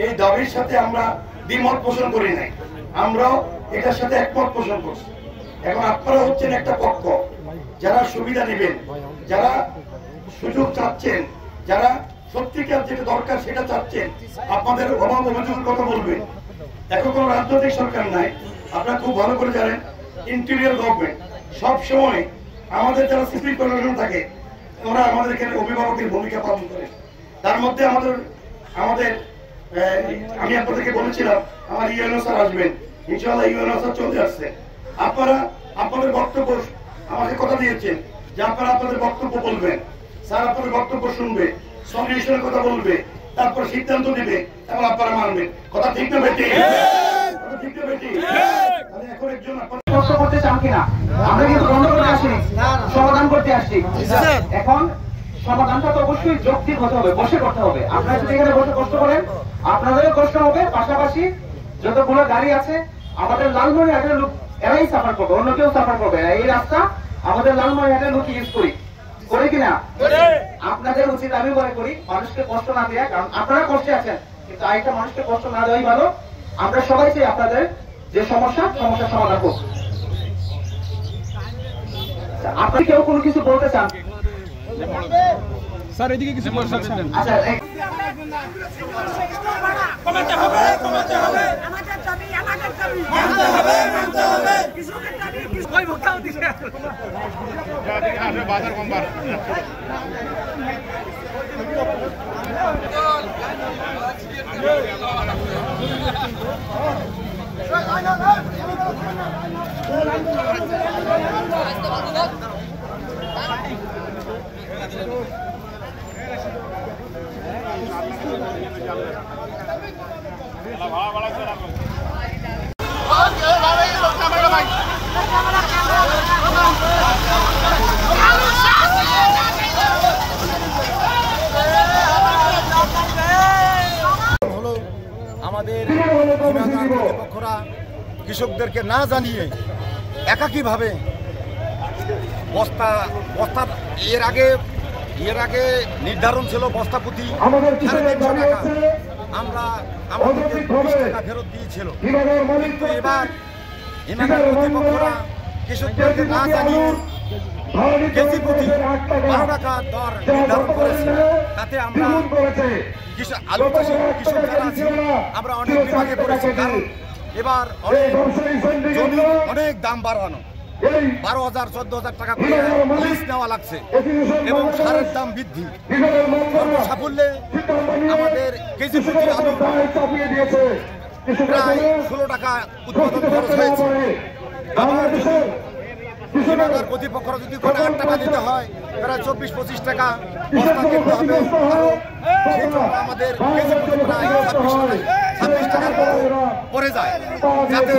এই দাবির সাথে আমরা দ্বিমত পোষণ করি নাই, আমরাও এটার সাথে একমত পোষণ করছি। এখন আপনারা হচ্ছেন একটা পক্ষ, যারা সুবিধা নেবেন, যারা সুযোগ চাচ্ছেন, যারা সত্যিকার যেটা দরকার সেটা চাচ্ছেন, আপনাদের অভাব অভিযোগের কথা বলবেন। এখন কোন রাজনৈতিক সরকার নাই, আপনারা খুব ভালো করে জানেন। ইন্টেরিয়র গভর্নমেন্ট সব সময় আমাদের যারা সিভিল কর্পোরেশন থাকে ওরা আমাদের এখানে অভিভাবকের ভূমিকা পালন করে। তার মধ্যে আমাদের আমি আপনাদেরকে বলেছিলাম আমার ইউএনও স্যার আসবেন, ইনশাআল্লাহ ইউএনও স্যার চলে আসছে। আপনারা আপনাদের বক্তব্য আমাকে কথা দিয়েছেন যে আপনারা আপনাদের বক্তব্য বলবেন, স্যার আপনাদের বক্তব্য শুনবে, সলিউশনের কথা বলবে, তারপর সিদ্ধান্ত নেবে এবং আপনারা মানবেন। কথা ঠিক না বেটি? কথা ঠিক না বেটি? তাহলে এখন একজন কষ্ট করতে চান কিনা? আমরা কিন্তু বন্ধ করতে আসিনি, সমাধান করতে আসছি। এখন সমাধানটা তো অবশ্যই যৌক্তিক হতে হবে, বসে করতে হবে। আপনারা যদি এখানে বসে কষ্ট করেন আপনাদেরও কষ্ট হবে, পাশাপাশি যতগুলো গাড়ি আছে আমাদের লালমনিরহাটের লোক এরাই সাফার করবে, অন্য কেউ সাফার করবে না। এই রাস্তা আমাদের লালমনিরহাটের লোক ইউজ করি কিনা? আপনাদের উচিত আমি মনে করি মানুষকে কষ্ট না দেওয়া, কারণ আপনারা কষ্টে আছেন, কিন্তু আরেকটা মানুষকে কষ্ট না দেওয়াই ভালো। আমরা সবাই চাই আপনাদের যে সমস্যার সমাধান হোক। আপনি কেউ কোনো কিছু বলতে চান? স্যার এদিকে কিছু বলতে চান? আচ্ছা, কমাতে হবে আমাদের দাবি মানতে হবে কৃষকের দাবি কই ভোক্তাও দিছে বাজার কমবার আমাদের কর্তৃপক্ষরা কৃষকদেরকে না জানিয়ে একাকীভাবে বস্তা এর আগে নির্ধারণ ছিল বস্তা প্রতি 350 টাকা, আমরা আমাদেরকে 20 টাকা ফেরত দিয়েছিল। কিন্তু এবার কর্তৃপক্ষরা কৃষকদেরকে না জানিয়ে কেজি প্রতি 12 টাকা দর নির্ধারণ করেছে। তাতে আমরা আলু চাষি কৃষক যারা আছি আমরা অনেক বিভাগে পড়েছি, কারণ এবার জমি অনেক দাম বাড়ানো, 12,000 14,000 টাকা করে লিজ নেওয়া লাগছে এবং সারের দাম বৃদ্ধি। সাফল্যে আমাদের কেজি প্রতি আলু প্রায় 16 টাকা উৎপাদন খরচ হয়েছে। আবার কর্তৃপক্ষরা যদি 8 টাকা দিতে হয় প্রায় 24-25 টাকা বস্তা কিনতে হবে, সেই জন্য আমাদের কেজি প্রতি প্রায় 26 টাকার মতো পড়ে যায়। যাতে